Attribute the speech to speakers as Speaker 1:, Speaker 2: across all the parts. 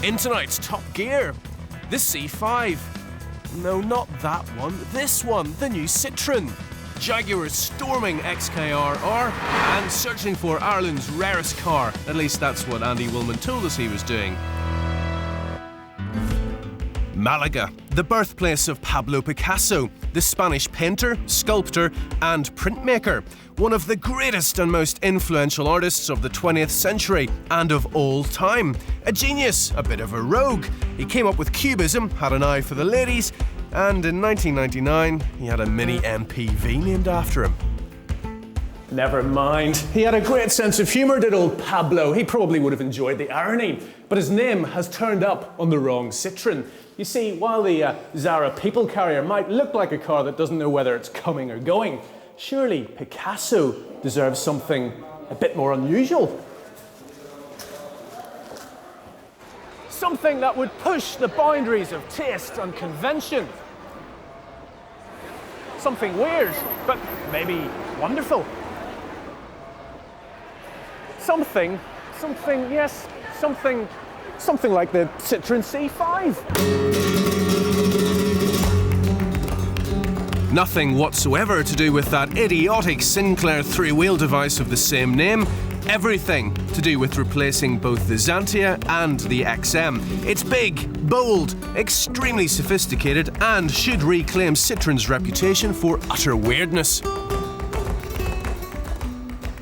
Speaker 1: In tonight's Top Gear, the C5. No, not that one, this one, the new Citroën. Jaguar is storming XKRR and searching for Ireland's rarest car. At least that's what Andy Willman told us he was doing. Malaga, the birthplace of Pablo Picasso, the Spanish painter, sculptor and printmaker. One of the greatest and most influential artists of the 20th century and of all time. A genius, a bit of a rogue. He came up with Cubism, had an eye for the ladies, and in 1999 he had a mini MPV named after him.
Speaker 2: Never mind. He had a great sense of humour, did old Pablo. He probably would have enjoyed the irony. But his name has turned up on the wrong Citroën. You see, while the Zara People Carrier might look like a car that doesn't know whether it's coming or going, surely Picasso deserves something a bit more unusual. Something that would push the boundaries of taste and convention. Something weird, but maybe wonderful. Something like the Citroën C5.
Speaker 1: Nothing whatsoever to do with that idiotic Sinclair three-wheel device of the same name. Everything to do with replacing both the Xantia and the XM. It's big, bold, extremely sophisticated and should reclaim Citroën's reputation for utter weirdness.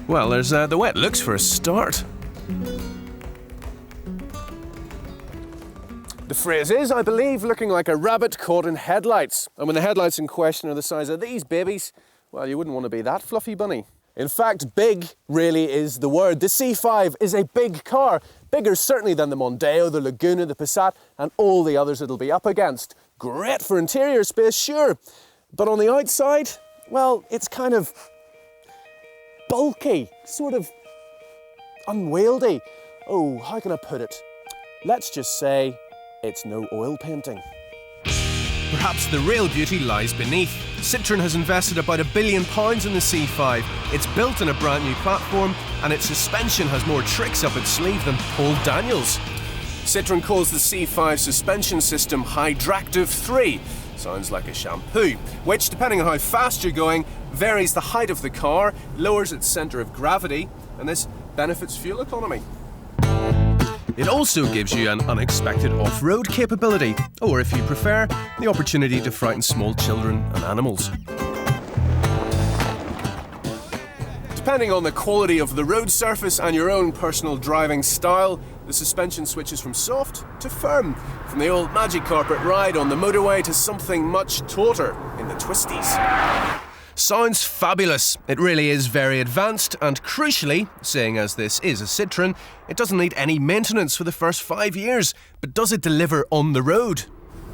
Speaker 1: Well, there's the wet looks for a start. The phrase is, I believe, looking like a rabbit caught in headlights. And when the headlights in question are the size of these babies, well, you wouldn't want to be that fluffy bunny. In fact, big really is the word. The C5 is a big car. Bigger certainly than the Mondeo, the Laguna, the Passat, and all the others it'll be up against. Great for interior space, sure. But on the outside, well, it's kind of bulky, sort of unwieldy. Oh, how can I put it? Let's just say it's no oil painting. Perhaps the real beauty lies beneath. Citroën has invested about £1 billion in the C5. It's built on a brand new platform and its suspension has more tricks up its sleeve than Paul Daniels. Citroën calls the C5 suspension system Hydractive 3. Sounds like a shampoo, which, depending on how fast you're going, varies the height of the car, lowers its centre of gravity, and this benefits fuel economy. It also gives you an unexpected off-road capability, or if you prefer, the opportunity to frighten small children and animals. Depending on the quality of the road surface and your own personal driving style, the suspension switches from soft to firm, from the old magic carpet ride on the motorway to something much tauter in the twisties. Sounds fabulous. It really is very advanced and crucially, seeing as this is a Citroën, it doesn't need any maintenance for the first 5 years. But does it deliver on the road?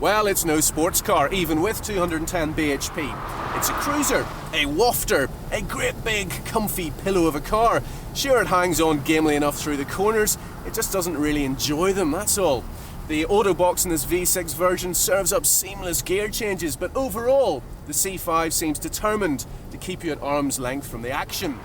Speaker 1: Well, it's no sports car, even with 210 bhp. It's a cruiser, a wafter, a great big comfy pillow of a car. Sure, it hangs on gamely enough through the corners, it just doesn't really enjoy them, that's all. The Autobox in this V6 version serves up seamless gear changes, but overall, the C5 seems determined to keep you at arm's length from the action.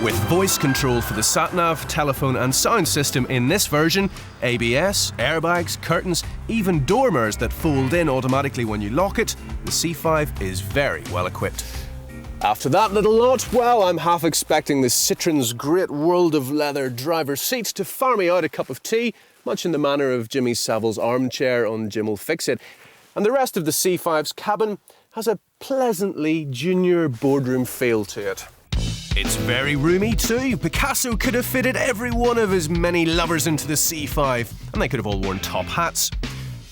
Speaker 1: With voice control for the sat-nav, telephone and sound system in this version, ABS, airbags, curtains, even door mirrors that fold in automatically when you lock it, the C5 is very well equipped. After that little lot, well, I'm half expecting the Citroën's great world of leather driver's seat to fire me out a cup of tea, much in the manner of Jimmy Savile's armchair on Jim'll Fix It. And the rest of the C5's cabin has a pleasantly junior boardroom feel to it. It's very roomy too. Picasso could have fitted every one of his many lovers into the C5, and they could have all worn top hats.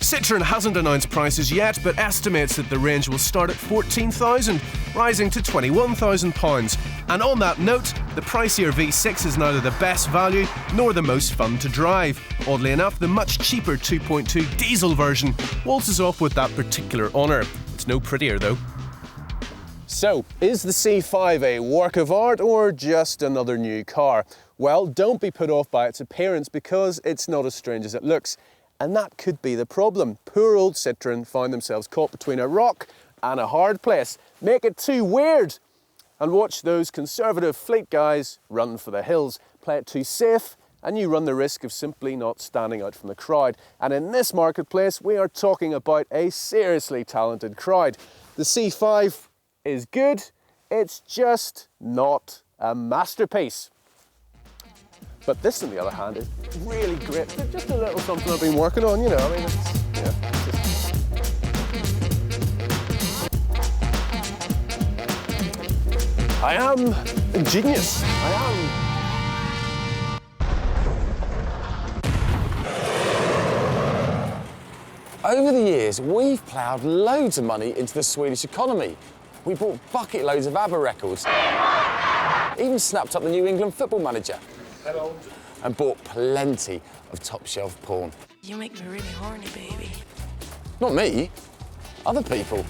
Speaker 1: Citroën hasn't announced prices yet, but estimates that the range will start at £14,000, rising to £21,000. And on that note, the pricier V6 is neither the best value nor the most fun to drive. Oddly enough, the much cheaper 2.2 diesel version waltzes off with that particular honour. It's no prettier though. So, is the C5 a work of art or just another new car? Well, don't be put off by its appearance because it's not as strange as it looks. And that could be the problem. Poor old Citroën find themselves caught between a rock and a hard place. Make it too weird and watch those conservative fleet guys run for the hills. Play it too safe and you run the risk of simply not standing out from the crowd. And in this marketplace, we are talking about a seriously talented crowd. The C5 is good, it's just not a masterpiece. But this, on the other hand, is really great. Just a little something I've been working on, you know. I mean, I am a genius. I am.
Speaker 3: Over the years, we've ploughed loads of money into the Swedish economy. We bought bucket loads of ABBA records. Even snapped up the New England Football Manager.
Speaker 4: Hello.
Speaker 3: And bought plenty of top-shelf porn.
Speaker 4: You make me really horny, baby.
Speaker 3: Not me, other people.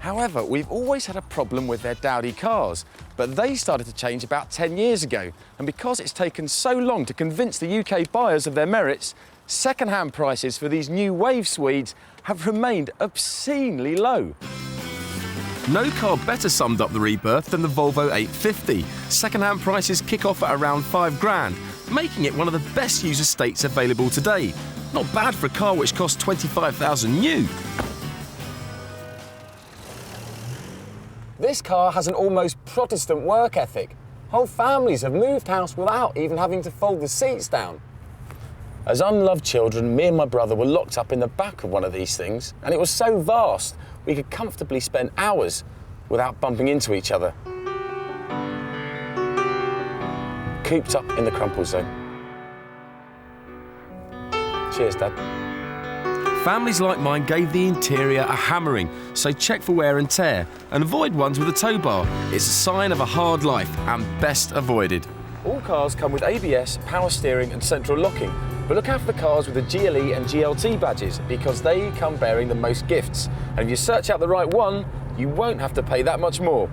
Speaker 3: However, we've always had a problem with their dowdy cars, but they started to change about 10 years ago. And because it's taken so long to convince the UK buyers of their merits, second-hand prices for these new wave Swedes have remained obscenely low.
Speaker 5: No car better summed up the rebirth than the Volvo 850. Second-hand prices kick off at around £5,000, making it one of the best used estates available today. Not bad for a car which cost £25,000 new.
Speaker 3: This car has an almost Protestant work ethic. Whole families have moved house without even having to fold the seats down. As unloved children, me and my brother were locked up in the back of one of these things, and it was so vast we could comfortably spend hours without bumping into each other. Cooped up in the crumple zone. Cheers, Dad.
Speaker 5: Families like mine gave the interior a hammering, so check for wear and tear and avoid ones with a tow bar. It's a sign of a hard life and best avoided.
Speaker 3: All cars come with ABS, power steering and central locking, but look out for the cars with the GLE and GLT badges because they come bearing the most gifts. And if you search out the right one, you won't have to pay that much more.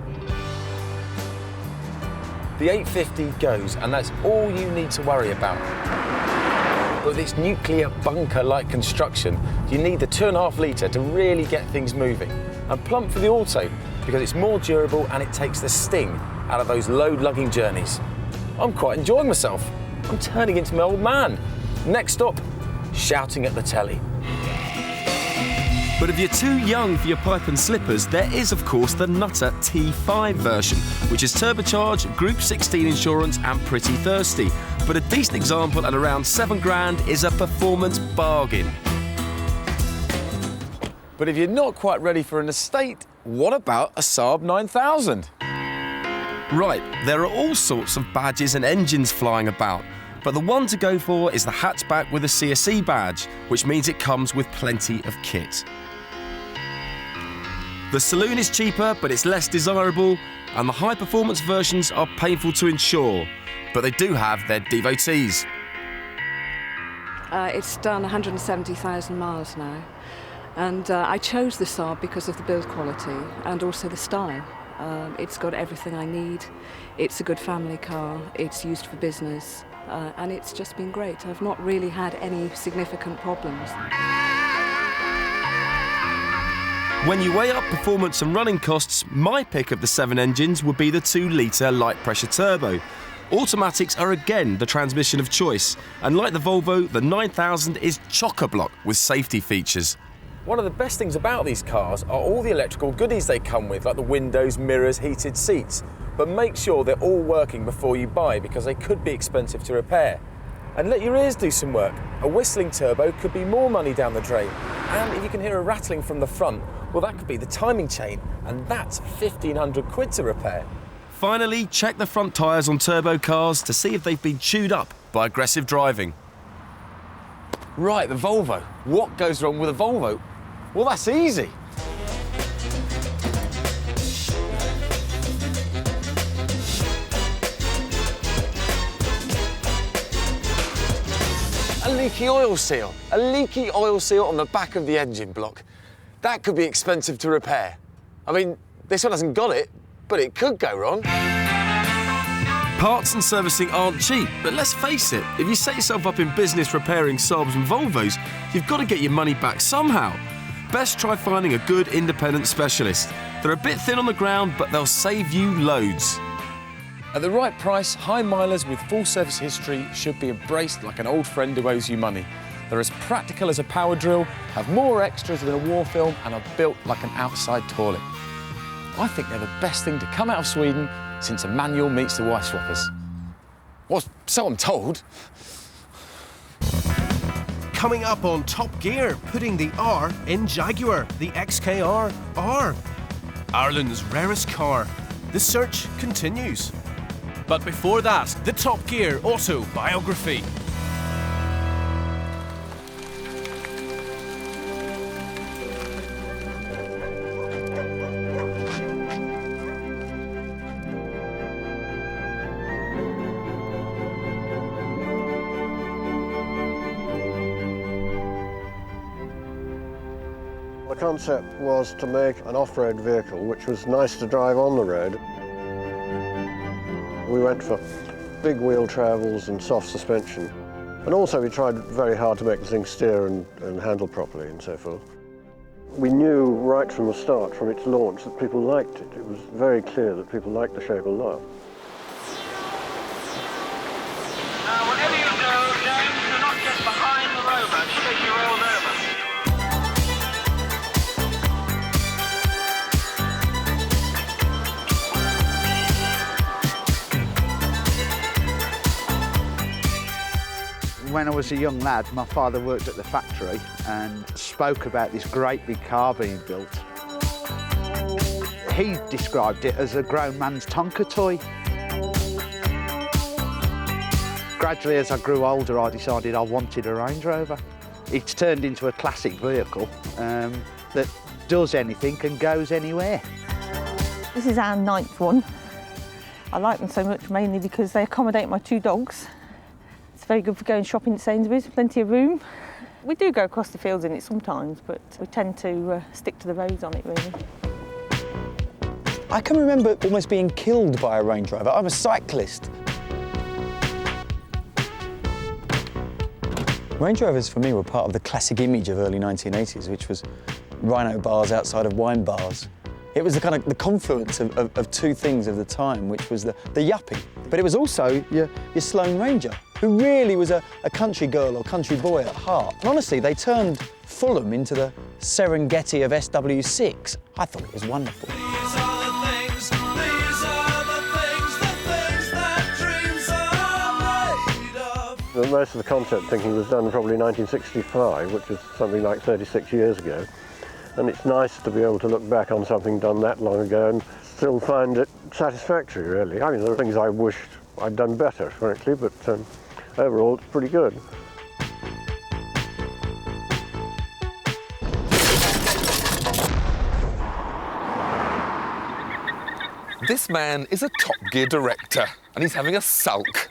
Speaker 3: The 850 goes, and that's all you need to worry about. But with its nuclear bunker-like construction, you need the 2.5 litre to really get things moving. And plump for the Auto because it's more durable and it takes the sting out of those load-lugging journeys. I'm quite enjoying myself. I'm turning into my old man. Next stop, shouting at the telly.
Speaker 5: But if you're too young for your pipe and slippers, there is, of course, the Nutter T5 version, which is turbocharged, Group 16 insurance and pretty thirsty. But a decent example at around £7,000 is a performance bargain.
Speaker 3: But if you're not quite ready for an estate, what about a Saab 9000?
Speaker 5: Right, there are all sorts of badges and engines flying about, but the one to go for is the hatchback with a CSE badge, which means it comes with plenty of kit. The saloon is cheaper, but it's less desirable, and the high-performance versions are painful to insure, but they do have their devotees.
Speaker 6: It's done 170,000 miles now, and I chose the Saab because of the build quality and also the style. It's got everything I need. It's a good family car. It's used for business. And it's just been great. I've not really had any significant problems.
Speaker 5: When you weigh up performance and running costs, my pick of the 7 engines would be the 2-litre light-pressure turbo. Automatics are again the transmission of choice, and like the Volvo, the 9000 is chock-a-block with safety features.
Speaker 3: One of the best things about these cars are all the electrical goodies they come with, like the windows, mirrors, heated seats. But make sure they're all working before you buy because they could be expensive to repair. And let your ears do some work. A whistling turbo could be more money down the drain. And if you can hear a rattling from the front, well, that could be the timing chain, and that's 1,500 quid to repair.
Speaker 5: Finally, check the front tyres on turbo cars to see if they've been chewed up by aggressive driving.
Speaker 3: Right, the Volvo. What goes wrong with a Volvo? Well, that's easy. A leaky oil seal. A leaky oil seal on the back of the engine block. That could be expensive to repair. I mean, this one hasn't got it, but it could go wrong.
Speaker 5: Parts and servicing aren't cheap, but let's face it, if you set yourself up in business repairing Saabs and Volvos, you've got to get your money back somehow. Best try finding a good independent specialist. They're a bit thin on the ground, but they'll save you loads.
Speaker 3: At the right price, high milers with full service history should be embraced like an old friend who owes you money. They're as practical as a power drill, have more extras than a war film, and are built like an outside toilet. I think they're the best thing to come out of Sweden since Emmanuel meets the wife swappers. Well, so I'm told.
Speaker 1: Coming up on Top Gear, putting the R in Jaguar, the XKR R. Ireland's rarest car. The search continues. But before that, the Top Gear autobiography.
Speaker 7: The concept was to make an off-road vehicle which was nice to drive on the road. We went for big wheel travels and soft suspension. And also we tried very hard to make the thing steer and handle properly and so forth. We knew right from the start, from its launch, that people liked it. It was very clear that people liked the shape of love.
Speaker 8: Whatever you do, James, you're not just behind the rover, shake your rolled over.
Speaker 9: When I was a young lad, my father worked at the factory and spoke about this great big car being built. He described it as a grown man's Tonka toy. Gradually, as I grew older, I decided I wanted a Range Rover. It's turned into a classic vehicle that does anything and goes anywhere.
Speaker 10: This is our 9th one. I like them so much mainly because they accommodate my 2 dogs. It's very good for going shopping at Sainsbury's, plenty of room. We do go across the fields in it sometimes, but we tend to stick to the roads on it, really.
Speaker 11: I can remember almost being killed by a Range Rover. I'm a cyclist. Range Rovers, for me, were part of the classic image of early 1980s, which was rhino bars outside of wine bars. It was the confluence of 2 things of the time, which was the yuppie, but it was also your Sloane Ranger, who really was a country girl or country boy at heart. And honestly, they turned Fulham into the Serengeti of SW6. I thought it was wonderful.
Speaker 7: Most of the concept thinking was done probably in 1965, which is something like 36 years ago. And it's nice to be able to look back on something done that long ago and still find it satisfactory, really. I mean, there are things I wished I'd done better, frankly, but overall it's pretty good.
Speaker 12: This man is a Top Gear director, and he's having a sulk.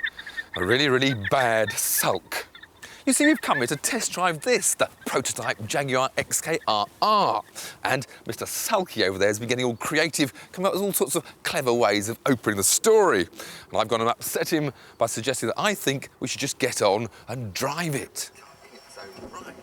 Speaker 12: A really, really bad sulk. You see, we've come here to test drive this, the prototype Jaguar XKR. And Mr. Sulky over there has been getting all creative, coming up with all sorts of clever ways of opening the story. And I've gone and upset him by suggesting that I think we should just get on and drive it.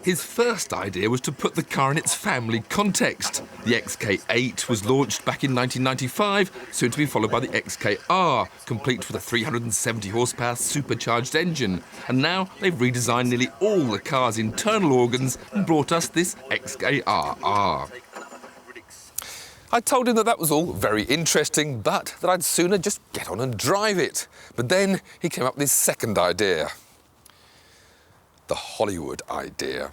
Speaker 12: His first idea was to put the car in its family context. The XK8 was launched back in 1995, soon to be followed by the XKR, complete with a 370 horsepower supercharged engine. And now they've redesigned nearly all the car's internal organs and brought us this XKR. I told him that was all very interesting, but that I'd sooner just get on and drive it. But then he came up with his second idea. The Hollywood idea.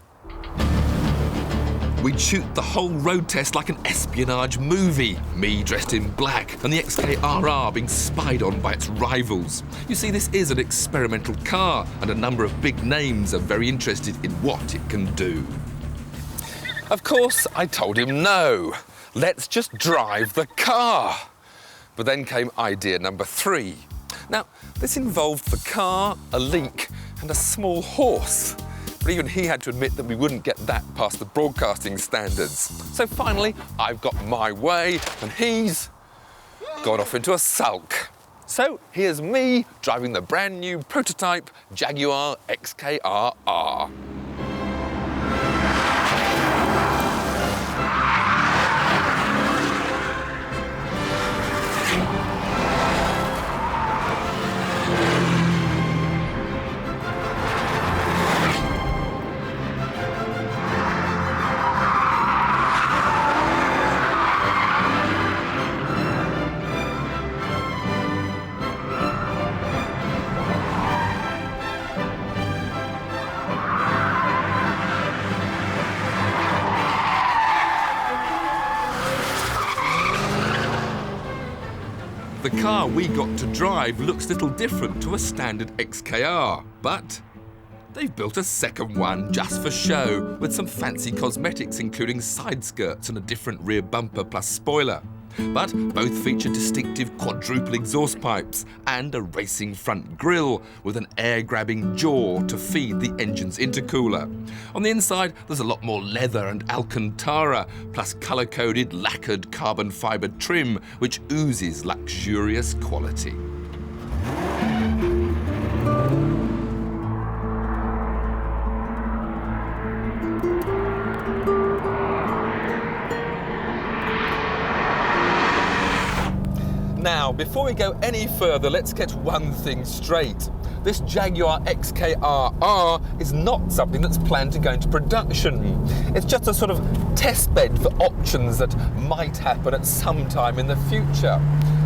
Speaker 12: we'd shoot the whole road test like an espionage movie. Me dressed in black and the XKRR being spied on by its rivals. You see, this is an experimental car and a number of big names are very interested in what it can do. Of course, I told him no. Let's just drive the car. But then came idea number 3. Now, this involved the car, a link, and a small horse. But even he had to admit that we wouldn't get that past the broadcasting standards. So finally, I've got my way, and he's gone off into a sulk. So here's me driving the brand new prototype Jaguar XKRR. The car we got to drive looks little different to a standard XKR, but they've built a second one just for show, with some fancy cosmetics including side skirts and a different rear bumper plus spoiler. But both feature distinctive quadruple exhaust pipes and a racing front grille with an air-grabbing jaw to feed the engine's intercooler. On the inside, there's a lot more leather and Alcantara, plus colour-coded lacquered carbon fibre trim, which oozes luxurious quality. Now, before we go any further, let's get one thing straight. This Jaguar XKRR is not something that's planned to go into production. It's just a sort of test bed for options that might happen at some time in the future.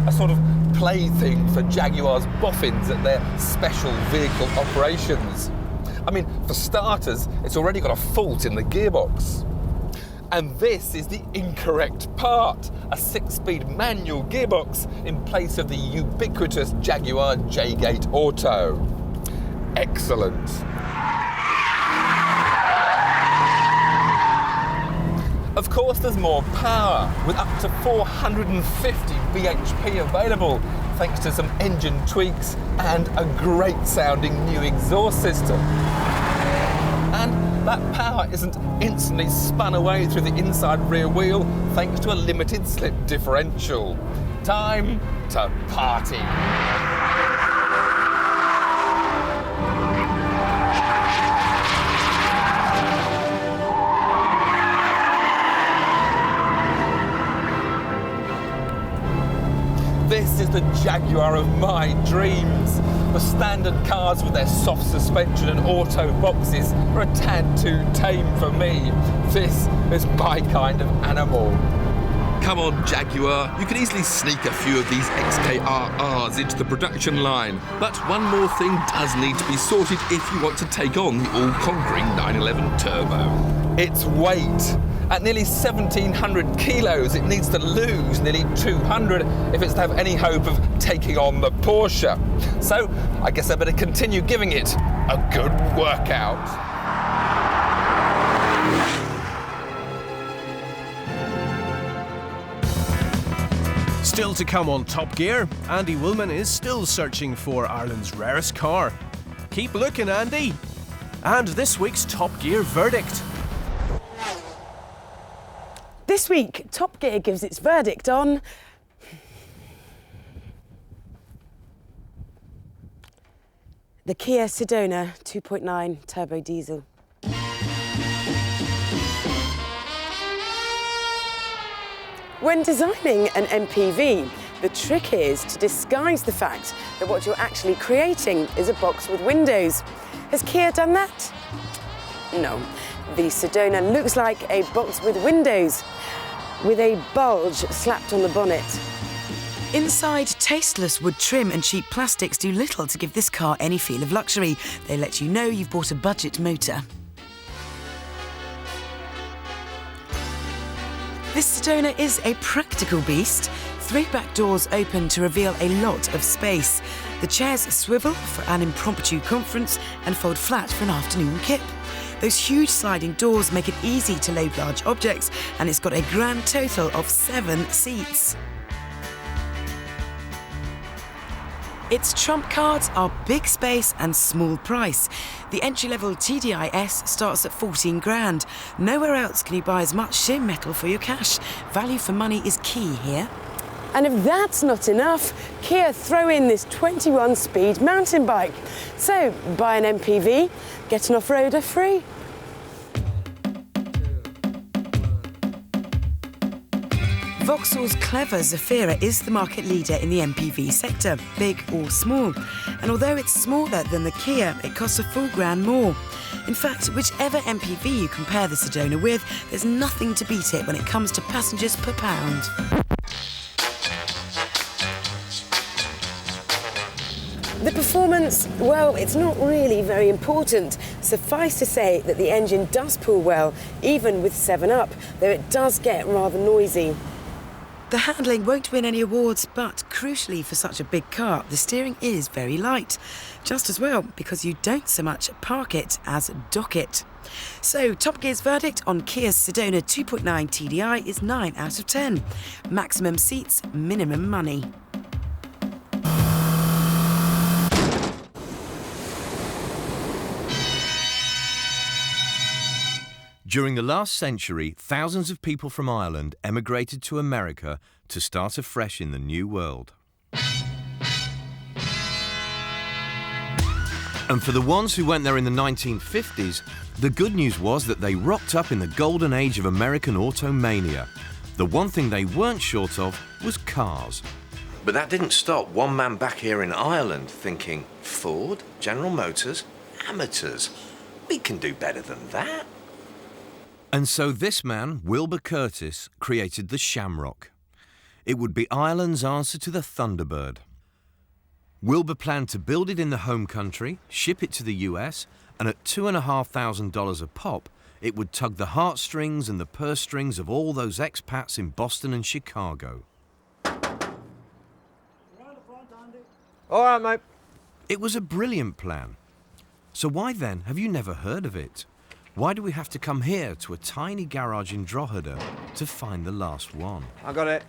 Speaker 12: A sort of plaything for Jaguar's boffins at their special vehicle operations. I mean, for starters, it's already got a fault in the gearbox. And this is the incorrect part, a 6-speed manual gearbox in place of the ubiquitous Jaguar J-Gate Auto. Excellent. Of course, there's more power, with up to 450 bhp available, thanks to some engine tweaks and a great sounding new exhaust system. And that power isn't instantly spun away through the inside rear wheel thanks to a limited slip differential. Time to party. This is the Jaguar of my dreams. The standard cars with their soft suspension and auto boxes are a tad too tame for me. This is my kind of animal. Come on, Jaguar, you can easily sneak a few of these XKRRs into the production line. But one more thing does need to be sorted if you want to take on the all-conquering 911 Turbo. Its weight. At nearly 1,700 kilos, it needs to lose nearly 200 if it's to have any hope of taking on the Porsche. So I guess I better continue giving it a good workout.
Speaker 1: Still to come on Top Gear, Andy Woolman is still searching for Ireland's rarest car. Keep looking, Andy. And this week's Top Gear verdict.
Speaker 13: This week, Top Gear gives its verdict on the Kia Sedona 2.9 turbo diesel. When designing an MPV, the trick is to disguise the fact that what you're actually creating is a box with windows. Has Kia done that? No. The Sedona looks like a box with windows, with a bulge slapped on the bonnet.
Speaker 14: Inside, tasteless wood trim and cheap plastics do little to give this car any feel of luxury. They let you know you've bought a budget motor. This Sedona is a practical beast. 3 back doors open to reveal a lot of space. The chairs swivel for an impromptu conference and fold flat for an afternoon kip. Those huge sliding doors make it easy to load large objects, and it's got a grand total of 7 seats. Its trump cards are big space and small price. The entry-level TDI S starts at 14 grand. Nowhere else can you buy as much sheer metal for your cash. Value for money is key here.
Speaker 13: And if that's not enough, Kia throw in this 21-speed mountain bike. So, buy an MPV, get an off-roader free.
Speaker 14: Vauxhall's clever Zafira is the market leader in the MPV sector, big or small. And although it's smaller than the Kia, it costs a full grand more. In fact, whichever MPV you compare the Sedona with, there's nothing to beat it when it comes to passengers per pound.
Speaker 13: The performance, well, it's not really very important. Suffice to say that the engine does pull well, even with 7-Up, though it does get rather noisy.
Speaker 14: The handling won't win any awards, but crucially for such a big car, the steering is very light. Just as well, because you don't so much park it as dock it. So, Top Gear's verdict on Kia's Sedona 2.9 TDI is 9 out of 10. Maximum seats, minimum money.
Speaker 15: During the last century, thousands of people from Ireland emigrated to America to start afresh in the New World. And for the ones who went there in the 1950s, the good news was that they rocked up in the golden age of American automania. The one thing they weren't short of was cars.
Speaker 16: But that didn't stop one man back here in Ireland thinking, Ford, General Motors, amateurs. We can do better than that.
Speaker 15: And so this man, Wilbur Curtis, created the Shamrock. It would be Ireland's answer to the Thunderbird. Wilbur planned to build it in the home country, ship it to the US, and at $2,500 a pop, it would tug the heartstrings and the purse strings of all those expats in Boston and Chicago.
Speaker 17: All right, mate.
Speaker 15: It was a brilliant plan. So why then have you never heard of it? Why do we have to come here to a tiny garage in Drogheda to find the last one?
Speaker 17: I got it.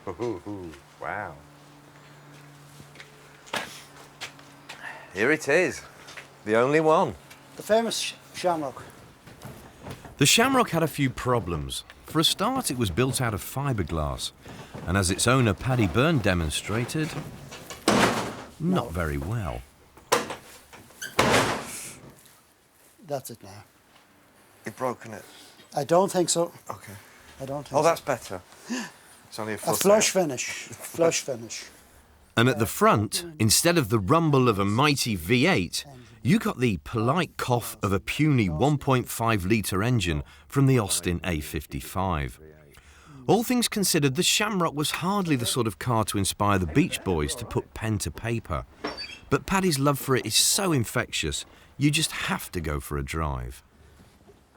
Speaker 16: Ooh, wow. Here it is, the only one.
Speaker 18: The famous Shamrock.
Speaker 15: The Shamrock had a few problems. For a start, it was built out of fiberglass, and as its owner Paddy Byrne demonstrated, not very well.
Speaker 18: That's it now.
Speaker 16: You've broken it?
Speaker 18: I don't think so.
Speaker 16: Okay.
Speaker 18: I don't think
Speaker 16: Oh,
Speaker 18: so.
Speaker 16: that's better. It's only a foot.
Speaker 18: A flush
Speaker 16: out.
Speaker 18: finish. Flush finish.
Speaker 15: And at the front, instead of the rumble of a mighty V8, you got the polite cough of a puny 1.5-litre engine from the Austin A55. All things considered, the Shamrock was hardly the sort of car to inspire the Beach Boys to put pen to paper. But Paddy's love for it is so infectious, you just have to go for a drive.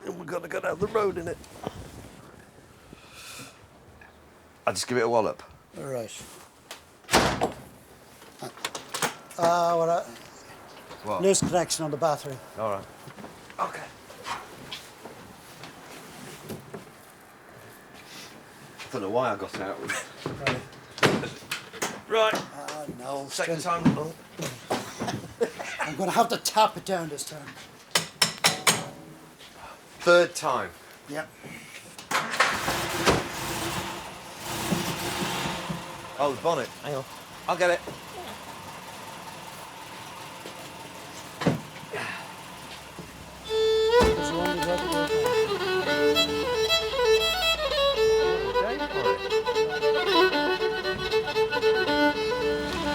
Speaker 16: And we're gonna go down the road in it. I'll just give it a wallop.
Speaker 18: All right.
Speaker 16: What?
Speaker 18: Loose connection on the battery.
Speaker 16: All right. Okay. I don't know why I got out with it. Right.
Speaker 18: No.
Speaker 16: Second time. Oh.
Speaker 18: I'm going to have to tap it down this time.
Speaker 16: Third time.
Speaker 18: Yep.
Speaker 16: Oh, the bonnet. Hang on. I'll get it.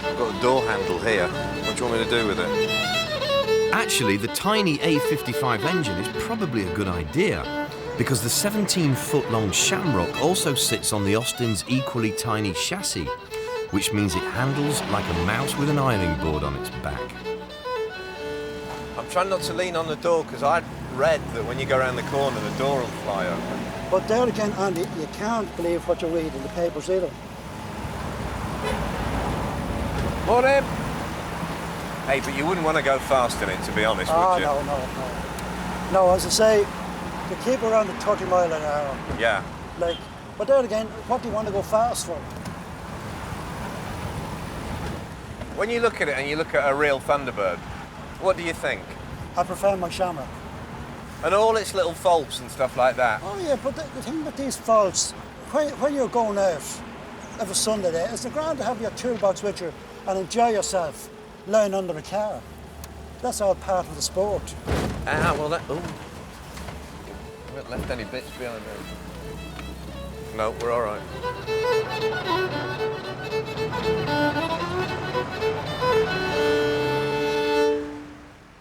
Speaker 16: I've got a door handle here. What do you want me to do with it?
Speaker 15: Actually, the tiny A55 engine is probably a good idea, because the 17-foot-long Shamrock also sits on the Austin's equally tiny chassis, which means it handles like a mouse with an ironing board on its back.
Speaker 16: I'm Try not to lean on the door, because I read that when you go around the corner, the door will fly open.
Speaker 18: But there again, Andy, you can't believe what you read in the papers either.
Speaker 16: Morning. Hey, but you wouldn't want to go fast in it, to be honest, would you?
Speaker 18: No. No, as I say, you keep around the 30 mile an hour.
Speaker 16: Yeah.
Speaker 18: Like, but there again, what do you want to go fast for?
Speaker 16: When you look at it and you look at a real Thunderbird, what do you think?
Speaker 18: I prefer my Shamrock.
Speaker 16: And all its little faults and stuff like that.
Speaker 18: Oh yeah, but the thing with these faults, when you're going out every Sunday there, it's grand to have your toolbox with you and enjoy yourself lying under a car. That's all part of the sport.
Speaker 16: Ah, well that, ooh. I haven't left any bits behind there. No, we're all right.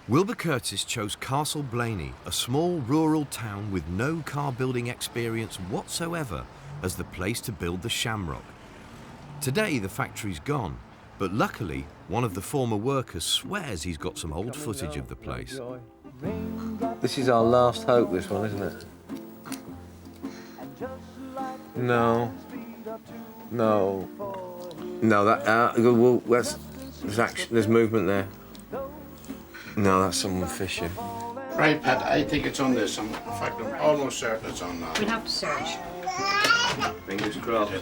Speaker 15: Wilbur Curtis chose Castle Blaney, a small rural town with no car building experience whatsoever, as the place to build the Shamrock. Today the factory's gone, but luckily one of the former workers swears he's got some old footage of the place.
Speaker 16: This is our last hope, this one, isn't it? No. No. No, that, well, there's action, there's movement there. No, that's someone fishing.
Speaker 19: Right, Pat, I think it's on this. In fact, I'm almost certain it's on now.
Speaker 20: We'll have to search.
Speaker 16: Fingers crossed.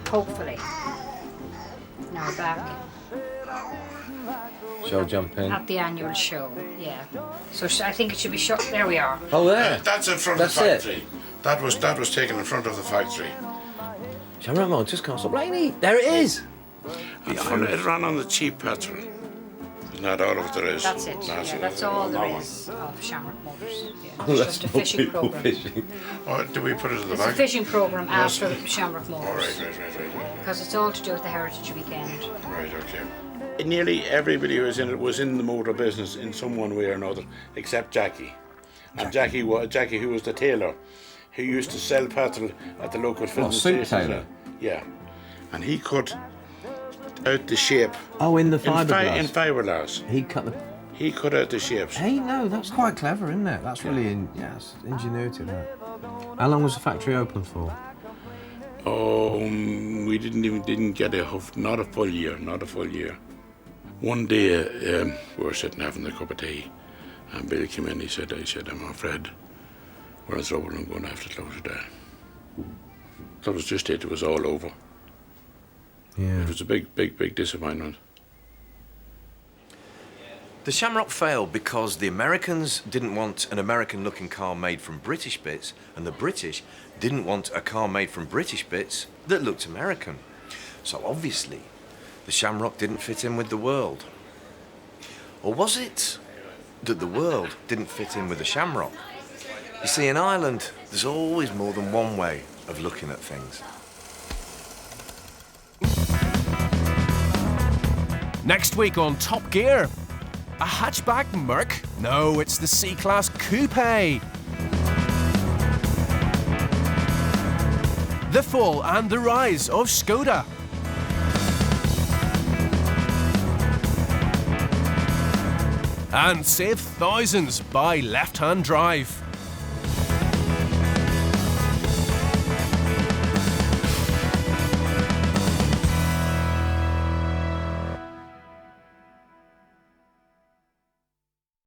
Speaker 20: Hopefully. Now back.
Speaker 16: Shall I jump in?
Speaker 20: At the annual show, yeah. So I think it should be shot. There we are.
Speaker 16: Oh, there.
Speaker 19: That's in front of the factory. That was taken in front of the factory.
Speaker 16: Shamrock Motors, Castle Blaney. There it is.
Speaker 19: It ran on the cheap petrol. Not all of it there is.
Speaker 20: That's it. That's all there is of Shamrock Motors. Yeah. It's just a fishing program.
Speaker 19: Oh, do we put it in the
Speaker 20: It's
Speaker 19: back?
Speaker 20: a fishing program after Shamrock Motors.
Speaker 19: All right.
Speaker 20: Because it's all to do with the Heritage Weekend.
Speaker 19: Right, okay. Nearly everybody who was in it was in the motor business in some one way or another, except Jackie. And Jackie, who was the tailor, who used to sell petrol at the local filling
Speaker 16: suit
Speaker 19: station.
Speaker 16: tailor?
Speaker 19: Yeah. And he cut out the shape.
Speaker 16: Oh, in the fiberglass?
Speaker 19: In fiberglass. He cut out the shapes.
Speaker 16: Hey, no, that's quite clever, isn't it? That's really, it's ingenuity, that. How long was the factory open for?
Speaker 19: Oh, we didn't get not a full year. One day, we were sitting having a cup of tea, and Bill came in. He said, I'm afraid we're in trouble. I'm going to have to close it down. That was just it. It was all over.
Speaker 16: Yeah.
Speaker 19: It was a big disappointment.
Speaker 16: The Shamrock failed because the Americans didn't want an American-looking car made from British bits, and the British didn't want a car made from British bits that looked American. So obviously, the Shamrock didn't fit in with the world. Or was it that the world didn't fit in with the Shamrock? You see, in Ireland, there's always more than one way of looking at things.
Speaker 1: Next week on Top Gear, a hatchback Merc? No, it's the C-Class Coupe. The fall and the rise of Skoda. And save thousands by left-hand drive.